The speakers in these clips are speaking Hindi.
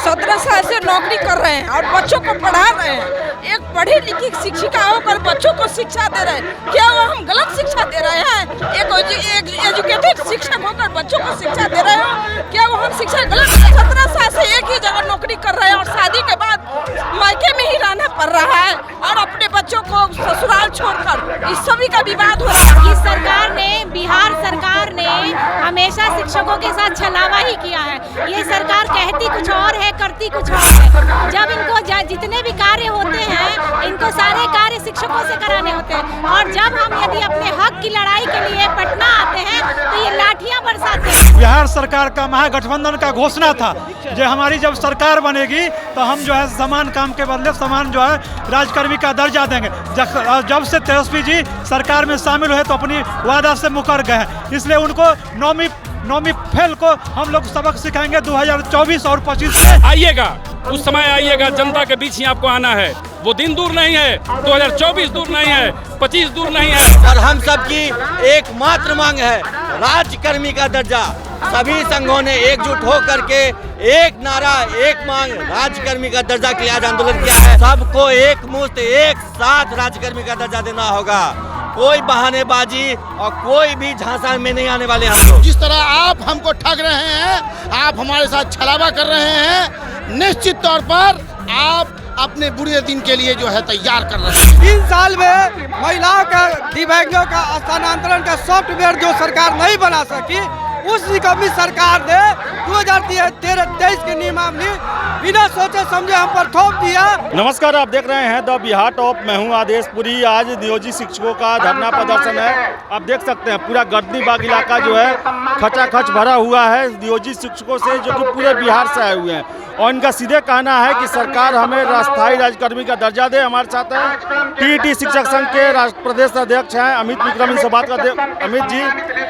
17 साल से नौकरी कर रहे हैं और बच्चों को पढ़ा रहे हैं। एक पढ़ी लिखी शिक्षिका होकर बच्चों को शिक्षा दे रहे हैं, क्या वो हम गलत शिक्षा दे रहे हैं? एक एजुकेटेड शिक्षक होकर बच्चों को शिक्षा दे रहे हो, क्या वो हम शिक्षा गलत? 17 साल से एक ही जगह नौकरी कर रहे हैं और शादी के बाद मायके में ही रहना पड़ रहा है और अपने बच्चों को ससुराल छोड़कर इस सभी का विवाद हो रहा है। इस सरकार ने, बिहार सरकार ने हमेशा शिक्षकों के साथ छलावा ही किया है। ये सरकार कहती कुछ और है, करती कुछ और है। जब इनको जितने भी कार्य होते हैं, इनको सारे कार्य शिक्षकों से कराने होते हैं और जब हम यदि अपने हक की लड़ाई के लिए पटना आते हैं तो ये लाठियां बरसाते हैं। बिहार सरकार का महागठबंधन का घोषणा था जो हमारी जब सरकार बनेगी तो हम जो है समान काम के बदले समान जो है राजकर्मी का दर्जा देंगे। जब से तेजस्वी जी सरकार में शामिल हुए तो अपनी वादा से मुकर गए हैं, इसलिए उनको नौवीं फेल को हम लोग सबक सिखाएंगे 2024 और 25 में। आइएगा, उस समय आइएगा, जनता के बीच ही आपको आना है। वो दिन दूर नहीं है, 2024 दूर नहीं है, 25 दूर नहीं है। और हम सबकी एकमात्र मांग है राज्यकर्मी का दर्जा। सभी संघों ने एकजुट हो करके एक नारा, एक मांग, राज्यकर्मी का दर्जा के लिए आज आंदोलन किया है। सबको एक मुश्त एक साथ राज्यकर्मी का दर्जा देना होगा। कोई बहानेबाजी और कोई भी झांसा में नहीं आने वाले हम लोग। जिस तरह आप हमको ठग रहे हैं, आप हमारे साथ छलावा कर रहे हैं, निश्चित तौर पर आप अपने बुरे दिन के लिए जो है तैयार कर रहे हैं। 3 साल में महिलाओं का, दिव्यांगों का स्थानांतरण का सॉफ्टवेयर जो सरकार नहीं बना सकी, उस निकम्मी सरकार ने 2013-23 के नियमावली बिना सोचे समझे हम पर थोप दिया। नमस्कार, आप देख रहे हैं द बिहार टॉप। मैं हूं आदेश पुरी। आज नियोजित शिक्षकों का धरना प्रदर्शन है। आप देख सकते हैं पूरा गर्दनी बाग इलाका जो है खचाखच भरा हुआ है नियोजित शिक्षकों से, जो कि पूरे बिहार से आए हुए हैं और इनका सीधे कहना है कि सरकार हमें स्थायी राज्यकर्मी का दर्जा दे। हमारे साथ हैं टीईटी शिक्षक संघ के प्रदेश अध्यक्ष हैं अमित विक्रम, इनसे बात करते हैं। अमित जी,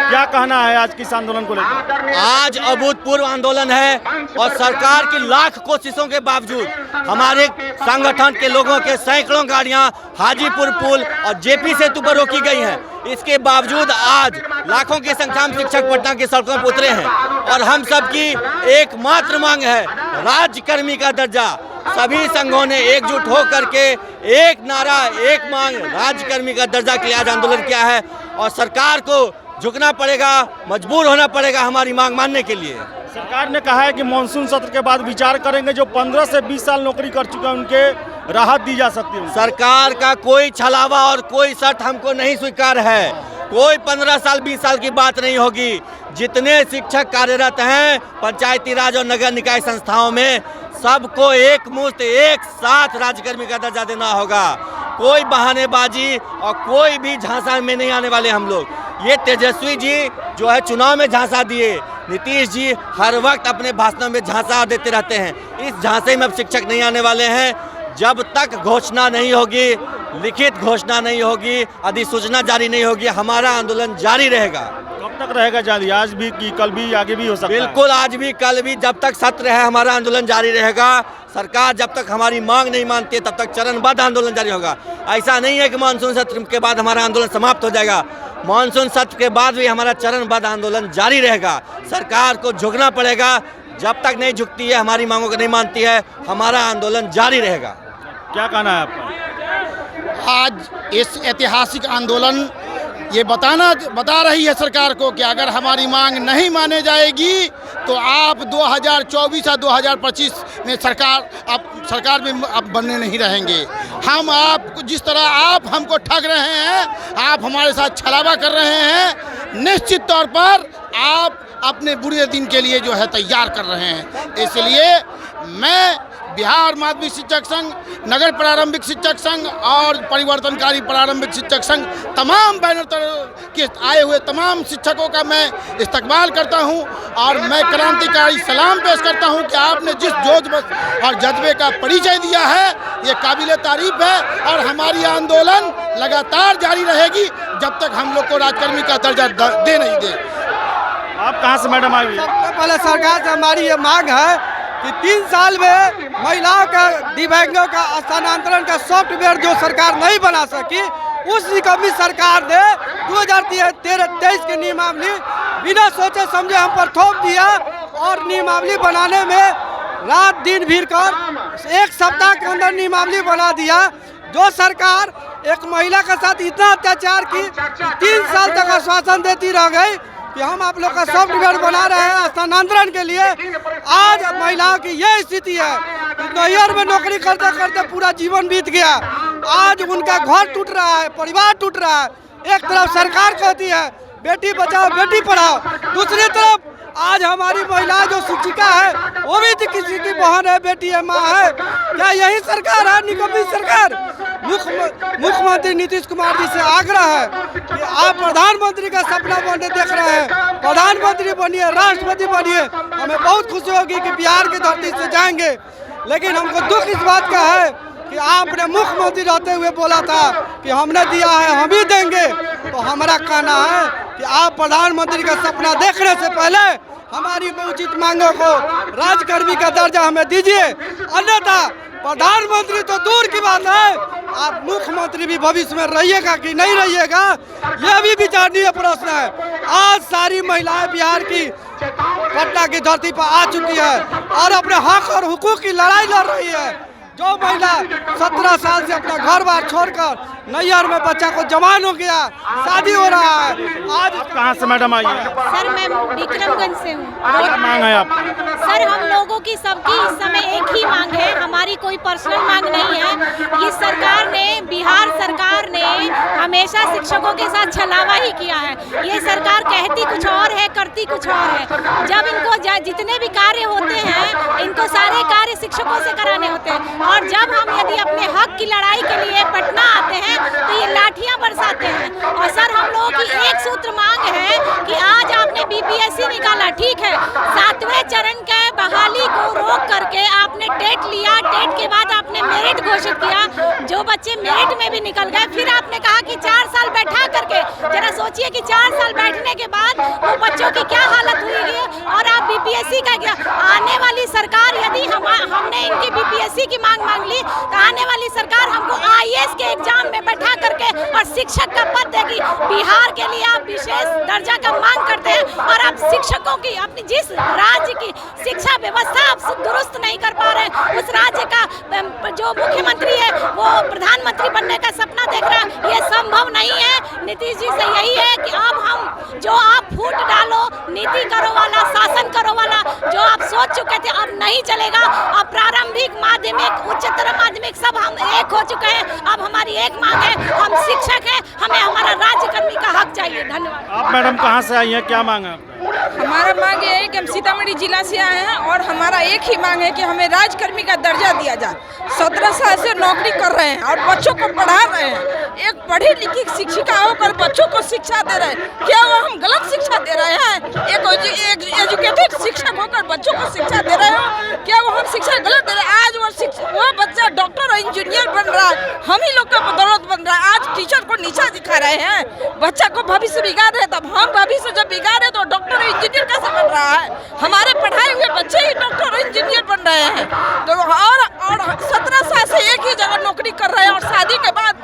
क्या कहना है आज किस आंदोलन को लेकर? आज अभूतपूर्व आंदोलन है और सरकार की लाख कोशिशों के बावजूद हमारे संगठन के लोगों के सैकड़ों गाड़ियां हाजीपुर पुल और जेपी सेतु पर रोकी गई हैं। इसके बावजूद आज लाखों की संख्या में शिक्षक पटना की सड़कों पर उतरे हैं और हम सबकी एकमात्र मांग है राज्यकर्मी का दर्जा। सभी संघों ने एकजुट हो करके एक नारा, एक मांग, राज्यकर्मी का दर्जा के लिए आज आंदोलन किया है और सरकार को झुकना पड़ेगा, मजबूर होना पड़ेगा हमारी मांग मानने के लिए। सरकार ने कहा है कि मानसून सत्र के बाद विचार करेंगे, जो 15 से 20 साल नौकरी कर चुके हैं उनके राहत दी जा सकती है। सरकार का कोई छलावा और कोई शर्त हमको नहीं स्वीकार है। कोई 15 साल 20 साल की बात नहीं होगी। जितने शिक्षक कार्यरत हैं पंचायती राज और नगर निकाय संस्थाओं में, सबको एक मुश्त एक साथ राज्यकर्मी का दर्जा देना होगा। कोई बहानेबाजी और कोई भी झांसा में नहीं आने वाले हम लोग। ये तेजस्वी जी जो है चुनाव में झांसा दिए, नीतीश जी हर वक्त अपने भाषणों में झांसा देते रहते हैं। इस झांसे में अब शिक्षक नहीं आने वाले हैं। जब तक घोषणा नहीं होगी, लिखित घोषणा नहीं होगी, अधिसूचना जारी नहीं होगी, हमारा आंदोलन जारी रहेगा। कब तक रहेगा जारी? आज भी कि कल भी, आगे भी हो सकता है? बिल्कुल, आज भी कल भी, जब तक सत्र है हमारा आंदोलन जारी रहेगा। सरकार जब तक हमारी मांग नहीं मानती है तब तक चरणबद्ध आंदोलन जारी होगा। ऐसा नहीं है कि मानसून सत्र के बाद हमारा आंदोलन समाप्त हो जाएगा। मानसून सत्र के बाद भी हमारा चरणबद्ध आंदोलन जारी रहेगा। सरकार को झुकना पड़ेगा। जब तक नहीं झुकती है, हमारी मांगों को नहीं मानती है, हमारा आंदोलन जारी रहेगा। क्या कहना है आपका? आज इस ऐतिहासिक आंदोलन ये बता रही है सरकार को कि अगर हमारी मांग नहीं माने जाएगी तो आप 2024 या 2025 में सरकार में अब बनने नहीं रहेंगे। हम आप जिस तरह आप हमको ठग रहे हैं, आप हमारे साथ छलावा कर रहे हैं, निश्चित तौर पर आप अपने बुरे दिन के लिए जो है तैयार कर रहे हैं। इसलिए मैं बिहार माध्यमिक शिक्षक संघ, नगर प्रारंभिक शिक्षक संघ और परिवर्तनकारी प्रारंभिक शिक्षक संघ, तमाम बैनर के आए हुए तमाम शिक्षकों का मैं इस्तकबाल करता हूं और मैं क्रांतिकारी सलाम पेश करता हूं कि आपने जिस जोश और जज्बे का परिचय दिया है ये काबिले तारीफ है और हमारी आंदोलन लगातार जारी रहेगी जब तक हम लोग को राज्यकर्मी का दर्जा दे नहीं दे। आप कहाँ से मैडम आई? सबसे पहले सरकार से हमारी ये मांग है कि 3 साल में महिलाओं का, दिव्यांगों का स्थानांतरण का सॉफ्टवेयर जो सरकार नहीं बना सकी, उस निकम्मी सरकार ने 2013-23 के नियमावली बिना सोचे समझे हम पर थोप दिया और नियमावली बनाने में रात दिन भीड़ कर एक सप्ताह के अंदर नियमावली बना दिया। जो सरकार एक महिला के साथ इतना अत्याचार की 3 साल तक आश्वासन देती रह गई कि हम आप लोग का सॉफ्टवेयर बना रहे हैं स्थानांतरण के लिए। आज महिलाओं की ये स्थिति है कि नैहर में नौकरी करते करते पूरा जीवन बीत गया। आज उनका घर टूट रहा है, परिवार टूट रहा है। एक तरफ सरकार कहती है बेटी बचाओ बेटी पढ़ाओ, दूसरी तरफ आज हमारी महिला जो शिक्षिका है वो भी किसी की बहन है, बेटी है, माँ है। क्या यही सरकार है? निकम्मी सरकार। मुख्यमंत्री नीतीश कुमार जी से आग्रह है कि आप प्रधानमंत्री का सपना बनने देख रहे हैं, प्रधानमंत्री बनिए, राष्ट्रपति बनिए। हमें बहुत खुशी होगी कि बिहार की धरती से जाएंगे, लेकिन हमको दुख इस बात का है कि आपने मुख्यमंत्री रहते हुए बोला था कि हमने दिया है हम ही देंगे। तो हमारा कहना है कि आप प्रधानमंत्री का सपना देखने से पहले हमारी उचित मांगों को राजकर्मी का दर्जा हमें दीजिए, अन्यथा प्रधानमंत्री तो दूर की बात है, आप मुख्यमंत्री भी भविष्य में रहिएगा कि नहीं रहिएगा, यह भी विचारणीय प्रश्न है। आज सारी महिलाएं बिहार की पटना की धरती पर आ चुकी है और अपने हक और हुकूक की लड़ाई लड़ रही है। जो महिला 17 साल से अपना घर बार छोड़कर नैहर में बच्चा को जवान हो गया, शादी हो रहा है। आज कहाँ से मैडम आई है? सर मैं विक्रमगंज से हूँ। क्या मांग है आप? सर हम लोगों की सबकी इस समय एक ही मांग है, हमारी कोई पर्सनल मांग नहीं है। ये सरकार ने, बिहार सरकार ने हमेशा शिक्षकों के साथ छलावा ही किया है। ये सरकार कहती कुछ और है, करती कुछ और है। जब इनको जितने भी कार्य होते हैं इनको सारे कार्य शिक्षकों से कराने होते हैं, और जब हम यदि अपने हक की लड़ाई के लिए पटना आते हैं तो ये लाठियां बरसाते हैं। और सर हम लोगों की एक सूत्र मांग है कि आज आपने बीपीएससी निकाला, ठीक है, 7वें चरण के बहाली को रोक करके आपने टेट लिया, टेट के बाद आपने मेरिट घोषित किया, जो बच्चे मेरिट में भी निकल गए, फिर आपने कहा कि 4 साल बैठा करके, जरा सोचिए कि 4 साल बैठने के बाद वो बच्चों की क्या हालत हुई, और आप बीपीएससी का क्या आने वाली सरकार, यदि हमने इनकी बीपीएससी की मांग ली तो आने वाली सरकार हमको आईएएस के एग्जाम में बैठा करके और शिक्षक का पद देगी। बिहार के लिए आप विशेष दर्जा का मांग करते हैं और आप शिक्षकों की, अपनी जिस राज्य की शिक्षा व्यवस्था आप दुरुस्त नहीं कर पा रहे हैं, उस राज्य का जो मुख्यमंत्री है वो प्रधानमंत्री बनने का सपना देख रहा है, ये संभव नहीं है। नीतीश जी से यही है कि अब हम जो आप फूट डालो, नीति करो वाला, शासन करो वाला जो आप सोच चुके थे अब नहीं चलेगा। अब प्रारंभिक, माध्यमिक, उच्चतर माध्यमिक सब हम एक हो चुके हैं। अब हमारी एक मांग है, हम शिक्षक हैं, हमें हमारा राज्यकर्मी का हक चाहिए। धन्यवाद। आप मैडम कहाँ से आई हैं, क्या मांग है? हमारा मांग ये है कि हम सीतामढ़ी जिला से आए हैं और हमारा एक ही मांग है कि हमें राजकर्मी का दर्जा दिया जाए। 17 साल से नौकरी कर रहे हैं और बच्चों को पढ़ा रहे हैं। एक पढ़ी लिखी शिक्षिका होकर बच्चों को शिक्षा दे रहे हैं, क्या वो हम गलत शिक्षा दे रहे हैं? एक एजुकेटेड शिक्षक होकर बच्चों को शिक्षा दे रहे हो, क्या वो हम शिक्षा गलत दे रहे हैं? आज वो बच्चा डॉक्टर और इंजीनियर बन रहा है, हम ही लोग का बदौलत बन रहा है। आज टीचर को नीचा दिखा रहे हैं, बच्चा को भविष्य बिगाड़ रहे, तब हम भविष्य जब बिगाड़े तो डॉक्टर और इंजीनियर कैसे बन रहा है? हमारे पढ़ाए हुए बच्चे ही डॉक्टर और इंजीनियर बन रहे हैं। तो और 17 साल से एक ही जगह नौकरी कर रहे हैं और शादी के बाद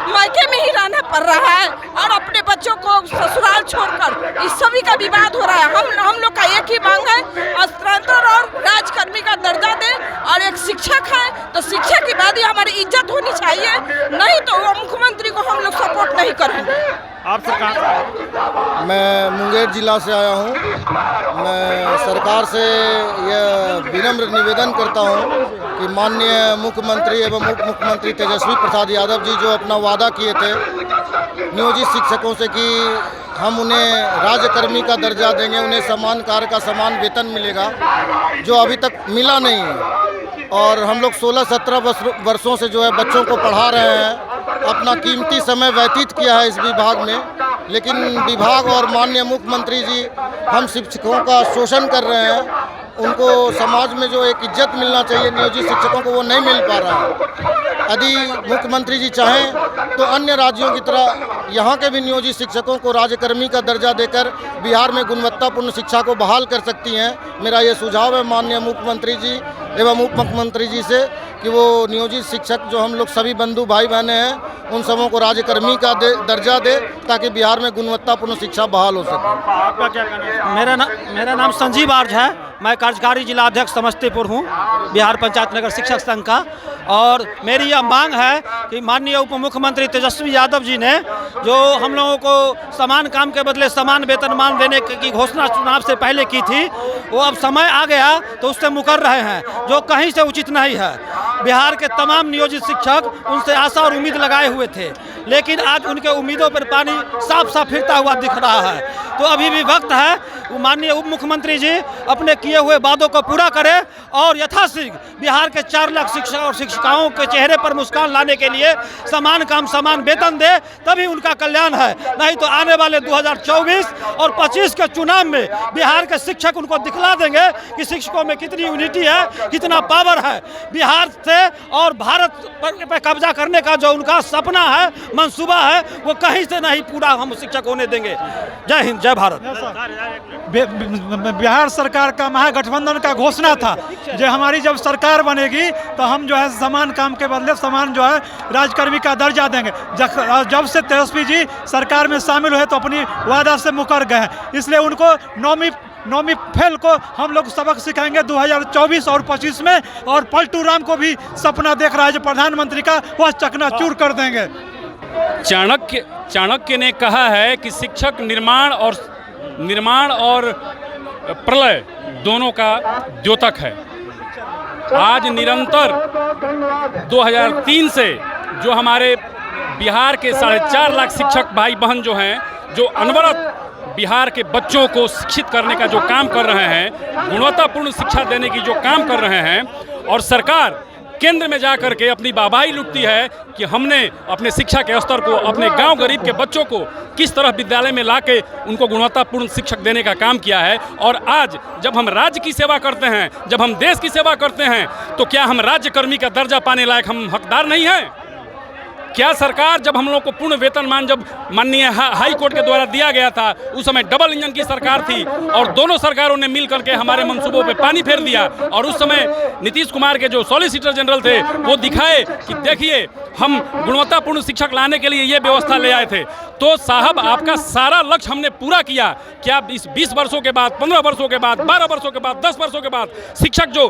मायके में ही रहना पड़ रहा है और अपने बच्चों को ससुराल छोड़कर इस सभी का विवाद हो रहा है। हम लोग का एक ही मांग है, स्थानांतरण और राजकर्मी का दर्जा दे, और एक शिक्षक है तो शिक्षा की बात ही हमारी इज्जत होनी चाहिए, नहीं तो मुख्यमंत्री को हम लोग सपोर्ट नहीं करेंगे। आपसे कहाँ से? मैं मुंगेर जिला से आया हूँ। मैं सरकार से यह विनम्र निवेदन करता हूँ कि माननीय मुख्यमंत्री एवं उप मुख्यमंत्री तेजस्वी प्रसाद यादव जी जो अपना वादा किए थे नियोजित शिक्षकों से कि हम उन्हें राज्यकर्मी का दर्जा देंगे, उन्हें समान कार्य का समान वेतन मिलेगा, जो अभी तक मिला नहीं है। और हम लोग 16-17 वर्षों से जो है बच्चों को पढ़ा रहे हैं, अपना कीमती समय व्यतीत किया है इस विभाग में, लेकिन विभाग और माननीय मुख्यमंत्री जी हम शिक्षकों का शोषण कर रहे हैं। उनको समाज में जो एक इज्जत मिलना चाहिए नियोजित शिक्षकों को, वो नहीं मिल पा रहा है। यदि मुख्यमंत्री जी चाहें तो अन्य राज्यों की तरह यहाँ के भी नियोजित शिक्षकों को राज्यकर्मी का दर्जा देकर बिहार में गुणवत्तापूर्ण शिक्षा को बहाल कर सकती हैं। मेरा ये सुझाव है माननीय मुख्यमंत्री जी एवं उप मुख्यमंत्री जी से कि वो नियोजित शिक्षक जो हम लोग सभी बंधु भाई बहनें हैं उन सबों को राज्यकर्मी का दर्जा दे, ताकि बिहार में गुणवत्तापूर्ण शिक्षा बहाल हो सके। आपका क्या कहना है? मेरा नाम संजीव आर्ज है। मैं कार्यकारी जिला अध्यक्ष समस्तीपुर हूँ, बिहार पंचायत नगर शिक्षक संघ का। और मेरी यह मांग है कि माननीय उप मुख्यमंत्री तेजस्वी यादव जी ने जो हम लोगों को समान काम के बदले समान वेतनमान देने की घोषणा चुनाव से पहले की थी, वो अब समय आ गया तो उससे मुकर रहे हैं, जो कहीं से उचित नहीं है। बिहार के तमाम नियोजित शिक्षक उनसे आशा और उम्मीद लगाए हुए थे, लेकिन आज उनके उम्मीदों पर पानी साफ साफ फिरता हुआ दिख रहा है। तो अभी भी वक्त है माननीय उप मुख्यमंत्री जी अपने किए हुए वादों को पूरा करें और यथाशीघ्र बिहार के 4 लाख शिक्षक और शिक्षिकाओं के चेहरे पर मुस्कान लाने के लिए समान काम समान वेतन दे, तभी उनका कल्याण है। नहीं तो आने वाले 2024 और 25 के चुनाव में बिहार के शिक्षक उनको दिखला देंगे कि शिक्षकों में कितनी यूनिटी है, कितना पावर है। बिहार से और भारत पर कब्जा करने का जो उनका सपना है, मंसूबा है, वो कहीं से नहीं पूरा हम शिक्षक होने देंगे। जय हिंद, जय भारत। बिहार सरकार का महागठबंधन का घोषणा था जो हमारी जब सरकार बनेगी तो हम जो है समान काम के बदले समान जो है राजकर्मी का दर्जा देंगे। जब से तेजस्वी जी सरकार में शामिल हुए तो अपनी वादा से मुकर गए हैं, इसलिए उनको नौवीं फेल को हम लोग सबक सिखाएंगे 2024 और 25 में। और पलटू राम को भी सपना देख रहा है जो प्रधानमंत्री का, वह चकनाचूर कर देंगे। चाणक्य ने कहा है कि शिक्षक निर्माण और प्रलय दोनों का द्योतक है। आज निरंतर 2003 से जो हमारे बिहार के 4.5 लाख शिक्षक भाई बहन जो हैं, जो अनवरत बिहार के बच्चों को शिक्षित करने का जो काम कर रहे हैं, गुणवत्तापूर्ण शिक्षा देने की जो काम कर रहे हैं, और सरकार केंद्र में जाकर के अपनी वाहवाही लूटती है कि हमने अपने शिक्षा के स्तर को, अपने गांव गरीब के बच्चों को किस तरह विद्यालय में लाके उनको गुणवत्तापूर्ण शिक्षक देने का काम किया है। और आज जब हम राज्य की सेवा करते हैं, जब हम देश की सेवा करते हैं, तो क्या हम राज्यकर्मी का दर्जा पाने लायक हम हकदार नहीं हैं? क्या सरकार जब हम लोग को पूर्ण वेतनमान जब माननीय हाई कोर्ट के द्वारा दिया गया था, उस समय डबल इंजन की सरकार थी और दोनों सरकारों ने मिल करके हमारे मंसूबों पे पानी फेर दिया। और उस समय नीतीश कुमार के जो सॉलिसिटर जनरल थे वो दिखाए कि देखिए हम गुणवत्तापूर्ण शिक्षक लाने के लिए ये व्यवस्था ले आए थे। तो साहब आपका सारा लक्ष्य हमने पूरा किया। क्या इस 20 वर्षों के बाद, 15 वर्षों के बाद, 12 वर्षों के बाद, 10 वर्षों के बाद शिक्षक जो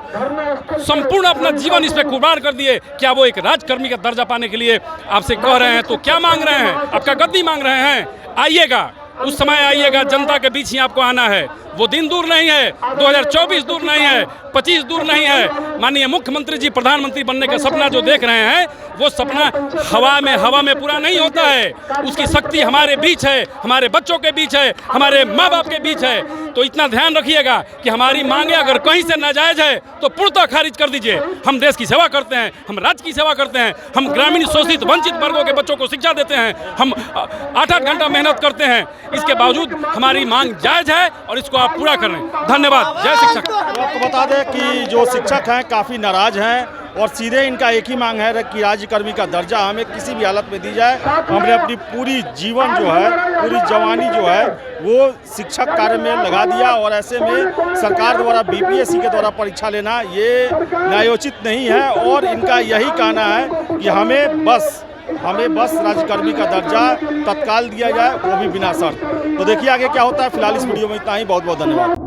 संपूर्ण अपना जीवन इस पर कुर्बान कर दिए, क्या वो एक राजकर्मी का दर्जा पाने के लिए आपसे कह रहे हैं? तो क्या मांग रहे हैं? आपका गद्दी मांग रहे हैं? आइएगा, उस समय आइएगा, जनता के बीच ही आपको आना है। वो दिन दूर नहीं है, 2024 दूर नहीं है, 25 दूर नहीं है। माननीय मुख्यमंत्री जी प्रधानमंत्री बनने का सपना जो देख रहे हैं, वो सपना हवा में पूरा नहीं होता है। उसकी शक्ति हमारे बीच है, हमारे बच्चों के बीच है, हमारे माँ बाप के बीच है। तो इतना ध्यान रखिएगा कि हमारी मांगे अगर कहीं से नाजायज है तो पूर्णतः खारिज कर दीजिए। हम देश की सेवा करते हैं, हम राज्य की सेवा करते हैं, हम ग्रामीण शोषित वंचित वर्गों के बच्चों को शिक्षा देते हैं, हम 8-8 घंटा मेहनत करते हैं। इसके बावजूद हमारी मांग जायज है और इसको आप पूरा करें। धन्यवाद। जय शिक्षक। आपको बता दें कि जो शिक्षक हैं काफ़ी नाराज हैं और सीधे इनका एक ही मांग है कि राज्यकर्मी का दर्जा हमें किसी भी हालत में दी जाए। हमने अपनी पूरी जीवन जो है, पूरी जवानी जो है वो शिक्षक कार्य में लगा दिया और ऐसे में सरकार द्वारा बीपीएससी के द्वारा परीक्षा लेना ये न्यायोचित नहीं है। और इनका यही कहना है कि हमें बस राज्यकर्मी का दर्जा तत्काल दिया जाए, वो भी बिना शर्त। तो देखिए आगे क्या होता है। फिलहाल इस वीडियो में इतना ही। बहुत बहुत धन्यवाद।